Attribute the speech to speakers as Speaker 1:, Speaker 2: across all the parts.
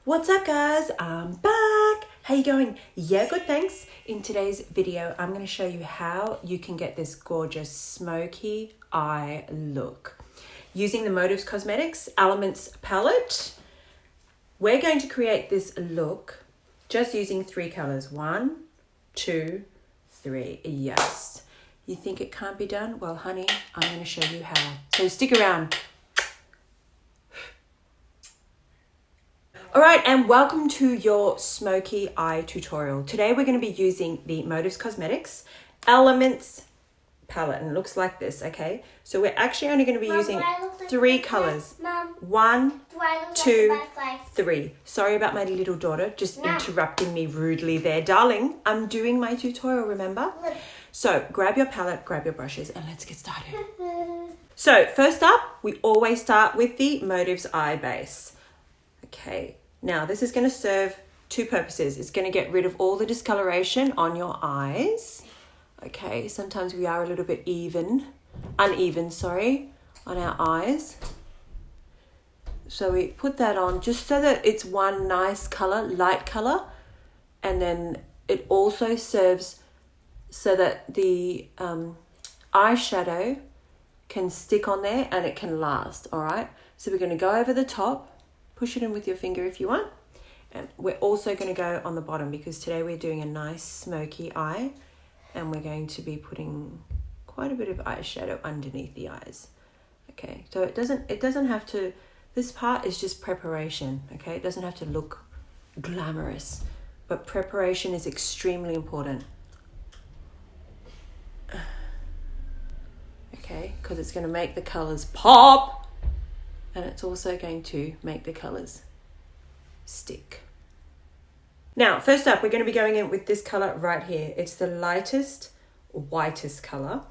Speaker 1: What's up guys, I'm back. How you going? Yeah, good, thanks. In today's video, I'm going to show you how you can get this gorgeous smoky eye look. Using the Motives Cosmetics Elements palette, we're going to create this look just using 3 colors. 1, 2, 3. Yes. You think it can't be done? Well, honey, I'm going to show you how. So stick around. All right, and welcome to your smoky eye tutorial. Today we're going to be using the Motives Cosmetics Elements palette, and it looks like this, okay? So we're actually only going to be using 3 colors.
Speaker 2: Mom,
Speaker 1: 1, 2,
Speaker 2: like
Speaker 1: 3. Sorry about my little daughter just interrupting me rudely there. Darling, I'm doing my tutorial, remember? So grab your palette, grab your brushes, and let's get started. So first up, we always start with the Motives Eye Base. Okay, now this is going to serve 2 purposes. It's going to get rid of all the discoloration on your eyes. Okay, sometimes we are a little bit uneven, on our eyes. So we put that on just so that it's one nice color, light color. And then it also serves so that the eyeshadow can stick on there and it can last, all right? So we're going to go over the top. Push it in with your finger if you want. And we're also going to go on the bottom because today we're doing a nice smoky eye and we're going to be putting quite a bit of eyeshadow underneath the eyes. Okay, so it doesn't have to, this part is just preparation, okay? It doesn't have to look glamorous, but preparation is extremely important. Okay, because it's going to make the colors pop. And it's also going to make the colors stick. Now, first up, we're going to be going in with this color right here. It's the lightest, whitest color.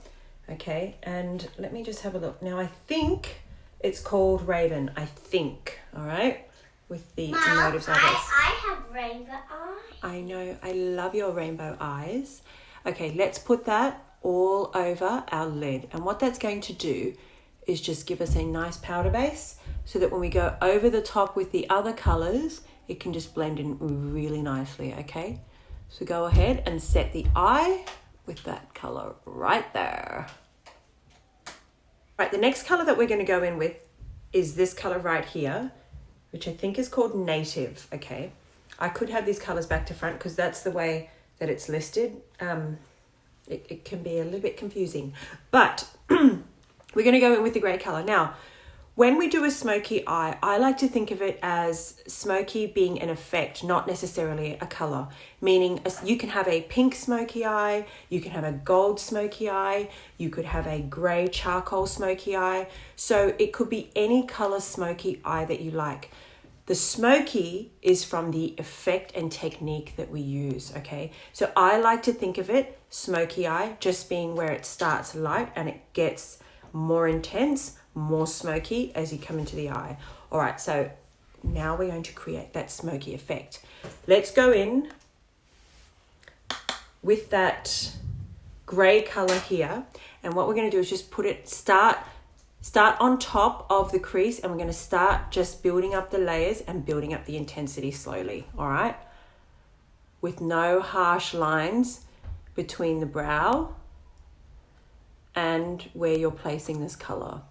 Speaker 1: Okay, and let me just have a look. Now, I think it's called Raven. I think, all right, with the Motives Eye Base.
Speaker 2: I have rainbow eyes.
Speaker 1: I know, I love your rainbow eyes. Okay, let's put that all over our lid. And what that's going to do is just give us a nice powder base so that when we go over the top with the other colors, it can just blend in really nicely, okay? So go ahead and set the eye with that color right there. Right, the next color that we're gonna go in with is this color right here, which I think is called Native, okay? I could have these colors back to front because that's the way that it's listed. It can be a little bit confusing, but we're going to go in with the grey colour. Now, when we do a smoky eye, I like to think of it as smoky being an effect, not necessarily a colour. Meaning you can have a pink smoky eye, you can have a gold smoky eye, you could have a grey charcoal smoky eye. So it could be any colour smoky eye that you like. The smoky is from the effect and technique that we use, okay? So I like to think of it, smoky eye, just being where it starts light and it gets more intense, more smoky as you come into the eye. All right, so now we're going to create that smoky effect. Let's go in with that gray color here. And what we're going to do is just put it, start on top of the crease, and we're going to start just building up the layers and building up the intensity slowly, all right? With no harsh lines between the brow and where you're placing this color.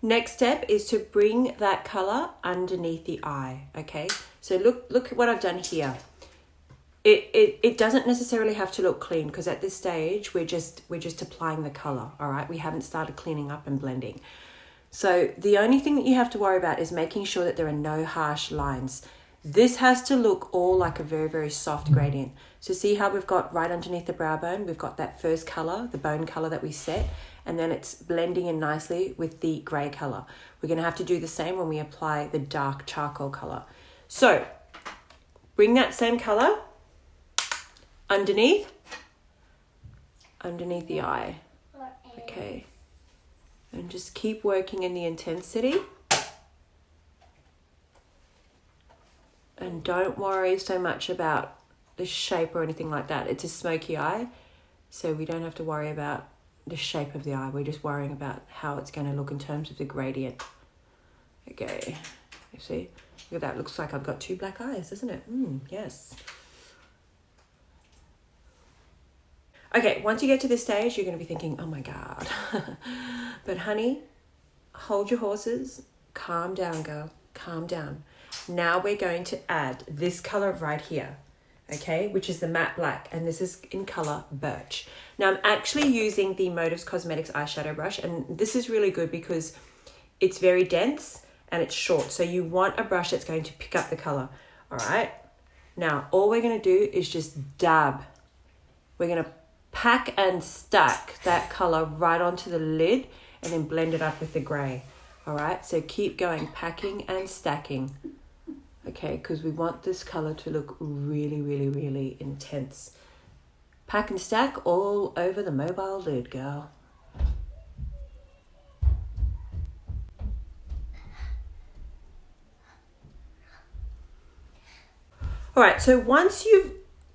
Speaker 1: Next step is to bring that color underneath the eye, okay? So look at what I've done here. It doesn't necessarily have to look clean because at this stage we're just applying the color, all right? We haven't started cleaning up and blending. So the only thing that you have to worry about is making sure that there are no harsh lines. This has to look all like a very, very soft gradient. So see how we've got right underneath the brow bone, we've got that first color, the bone color that we set, and then it's blending in nicely with the gray color. We're gonna have to do the same when we apply the dark charcoal color. So bring that same color underneath the eye, okay? And just keep working in the intensity. And don't worry so much about the shape or anything like that. It's a smoky eye, so we don't have to worry about the shape of the eye. We're just worrying about how it's going to look in terms of the gradient. Okay, you see? Look at that. Looks like I've got two black eyes, doesn't it? Yes. Okay, once you get to this stage, you're going to be thinking, oh my God. But honey, hold your horses. Calm down, girl. Calm down. Now we're going to add this color right here, okay, which is the matte black, and this is in color Birch. Now I'm actually using the Motives Cosmetics eyeshadow brush, and this is really good because it's very dense and it's short, so you want a brush that's going to pick up the color. All right, now all we're going to do is just dab. We're going to pack and stack that color right onto the lid and then blend it up with the gray. All right, so keep going, packing and stacking. Okay, because we want this color to look really, really, really intense. Pack and stack all over the mobile lid, girl. All right, so once you've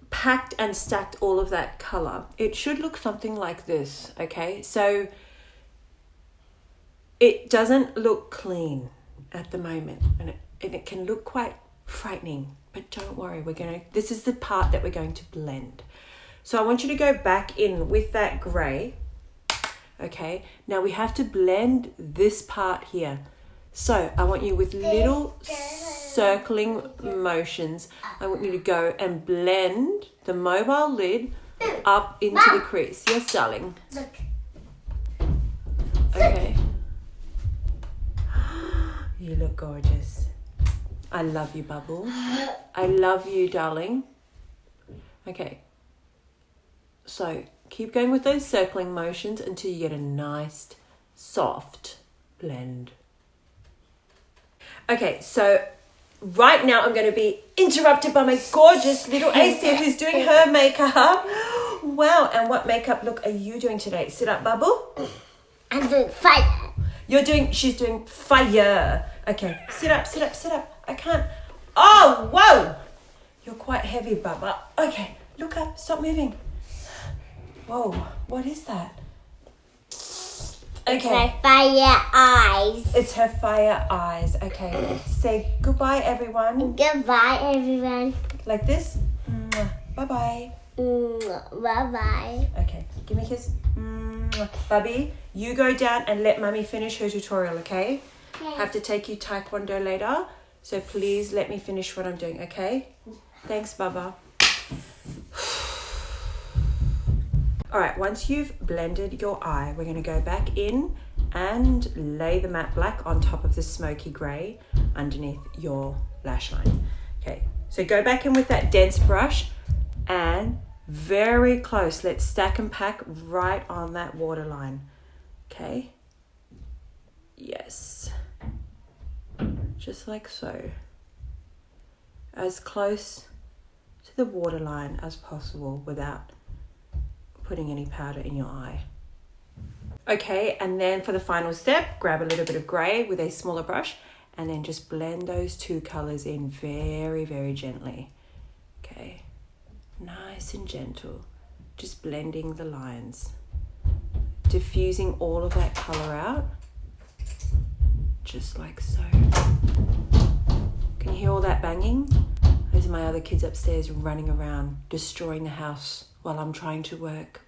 Speaker 1: packed and stacked all of that color, it should look something like this, okay? So it doesn't look clean at the moment, and it can look quite frightening, but don't worry, this is the part that we're going to blend. So I want you to go back in with that gray, okay? Now we have to blend this part here. So I want you with little circling motions, I want you to go and blend the mobile lid up into the crease. Yes, darling?
Speaker 2: Look.
Speaker 1: Okay. You look gorgeous. I love you, Bubble. I love you, darling. Okay. So keep going with those circling motions until you get a nice, soft blend. Okay, so right now I'm going to be interrupted by my gorgeous little AC who's doing her makeup. Wow, and what makeup look are you doing today? Sit up, Bubble.
Speaker 2: I'm doing fire.
Speaker 1: She's doing fire. Okay, sit up, sit up, sit up. I can't. Oh, whoa. You're quite heavy, Bubba. Okay, look up, stop moving. Whoa, what is that? Okay.
Speaker 2: My fire eyes.
Speaker 1: It's her fire eyes. Okay, say goodbye, everyone.
Speaker 2: Goodbye, everyone.
Speaker 1: Like this. Bye-bye.
Speaker 2: Bye-bye.
Speaker 1: Okay, give me a kiss. Bubby, you go down and let Mummy finish her tutorial, okay?
Speaker 2: Okay.
Speaker 1: Have to take you taekwondo later, so please let me finish what I'm doing, okay? Thanks, Bubba. All right, once you've blended your eye, we're going to go back in and lay the matte black on top of the smoky grey underneath your lash line. Okay, so go back in with that dense brush and very close. Let's stack and pack right on that waterline. Okay. Yes. Just like so. As close to the waterline as possible without putting any powder in your eye. Okay, and then for the final step, grab a little bit of grey with a smaller brush and then just blend those two colours in very, very gently. Okay. Nice and gentle, just blending the lines, diffusing all of that colour out, just like so. Can you hear all that banging? Those are my other kids upstairs running around, destroying the house while I'm trying to work.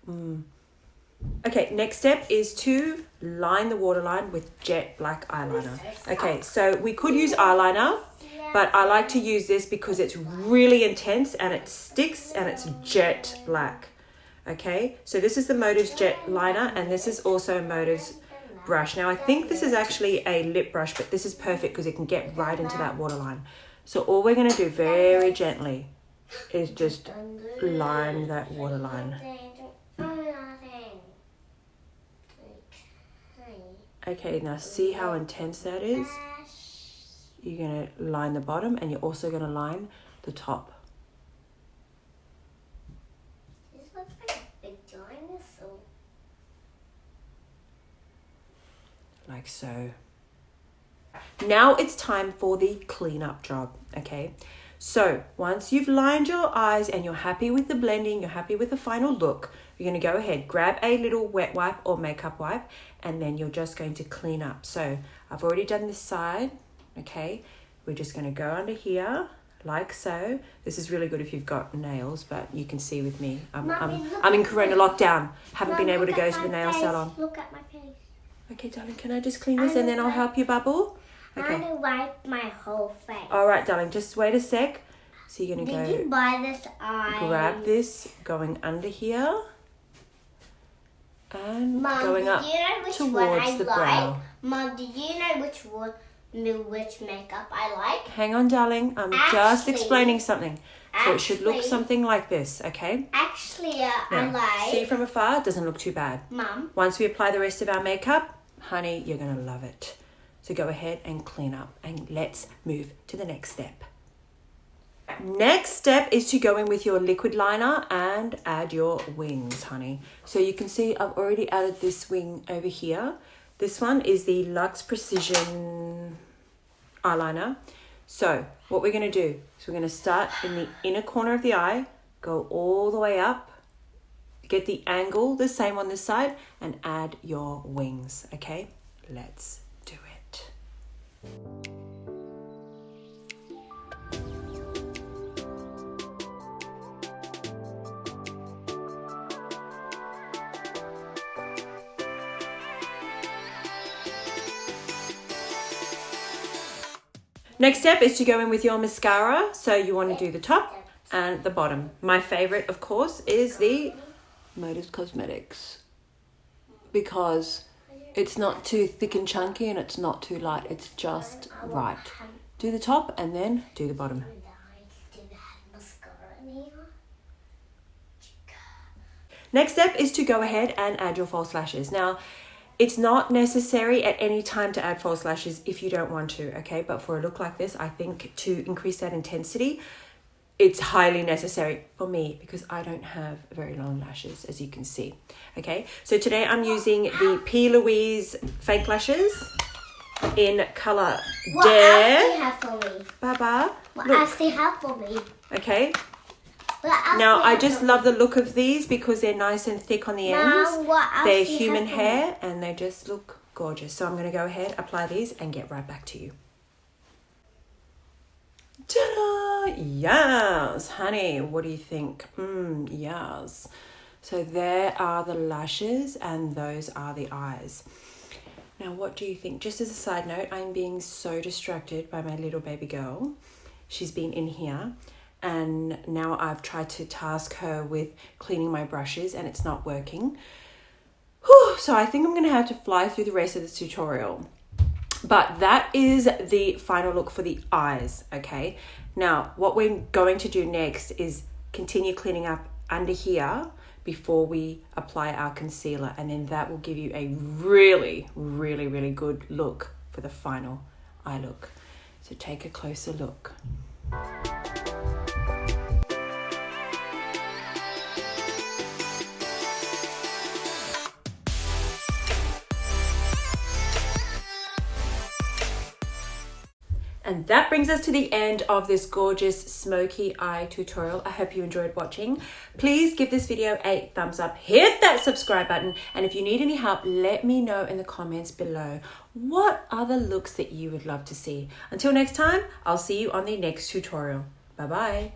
Speaker 1: Okay, next step is to line the waterline with jet black eyeliner. Okay, so we could use eyeliner, but I like to use this because it's really intense and it sticks and it's jet black. Okay, so this is the Motives Jet Liner and this is also Motives brush. Now I think this is actually a lip brush, but this is perfect because it can get right into that waterline. So all we're going to do very gently is just line that waterline. Okay, now see how intense that is? You're going to line the bottom and you're also going to line the top.
Speaker 2: This looks like a big dinosaur.
Speaker 1: Like so. Now it's time for the cleanup job, okay? So once you've lined your eyes and you're happy with the blending, you're happy with the final look, you're going to go ahead, grab a little wet wipe or makeup wipe, and then you're just going to clean up. So I've already done this side, okay? We're just going to go under here, like so. This is really good if you've got nails, but you can see with me, I'm in Corona lockdown. Haven't been able to go to the nail salon.
Speaker 2: Look at my face.
Speaker 1: Okay, darling, can I just clean this and then I'll help you, Bubble? Okay.
Speaker 2: I'm gonna wipe my whole face.
Speaker 1: All right, darling, just wait a sec. So you're going to go...
Speaker 2: Did you buy this eye?
Speaker 1: Grab this, going under here. And
Speaker 2: Mom,
Speaker 1: going up towards the brow.
Speaker 2: Mom, do you know which makeup I like?
Speaker 1: Hang on, darling. I'm just explaining something. So it should look something like this, okay?
Speaker 2: Actually, I
Speaker 1: Now,
Speaker 2: like...
Speaker 1: see from afar, it doesn't look too bad.
Speaker 2: Mom.
Speaker 1: Once we apply the rest of our makeup, honey, you're going to love it. So go ahead and clean up and let's move to the next step. Next step is to go in with your liquid liner and add your wings, honey. So you can see I've already added this wing over here. This one is the Luxe Precision eyeliner. So what we're going to do is we're going to start in the inner corner of the eye, go all the way up, get the angle the same on this side, and add your wings, okay? Let's do it. Next step is to go in with your mascara. So you want to do the top and the bottom. My favorite, of course, is the Mavens Cosmetics because it's not too thick and chunky and it's not too light. It's just right. Do the top and then do the bottom. Next step is to go ahead and add your false lashes. Now, it's not necessary at any time to add false lashes if you don't want to, okay? But for a look like this, I think to increase that intensity, it's highly necessary for me because I don't have very long lashes, as you can see, okay? So today I'm using the P. Louise fake lashes in colour
Speaker 2: What
Speaker 1: Dare.
Speaker 2: else do you have for me?
Speaker 1: Baba.
Speaker 2: What
Speaker 1: Look,
Speaker 2: else do you have for me?
Speaker 1: okay?
Speaker 2: What else
Speaker 1: Now,
Speaker 2: do you
Speaker 1: I
Speaker 2: have
Speaker 1: just
Speaker 2: for
Speaker 1: love the look of these because they're nice and thick on the ends.
Speaker 2: Mom, what else
Speaker 1: They're
Speaker 2: do you
Speaker 1: human
Speaker 2: have for me?
Speaker 1: hair and they just look gorgeous. So I'm going to go ahead, apply these and get right back to you. Ta-da! Yes, honey, what do you think? Yes. So there are the lashes and those are the eyes. Now, what do you think? Just as a side note, I'm being so distracted by my little baby girl. She's been in here. And now I've tried to task her with cleaning my brushes and it's not working. Whew, so I think I'm going to have to fly through the rest of this tutorial. But that is the final look for the eyes, okay? Now, what we're going to do next is continue cleaning up under here before we apply our concealer. And then that will give you a really, really, really good look for the final eye look. So take a closer look. And that brings us to the end of this gorgeous smoky eye tutorial. I hope you enjoyed watching. Please give this video a thumbs up, hit that subscribe button, and if you need any help, let me know in the comments below what other looks that you would love to see. Until next time, I'll see you on the next tutorial. Bye-bye.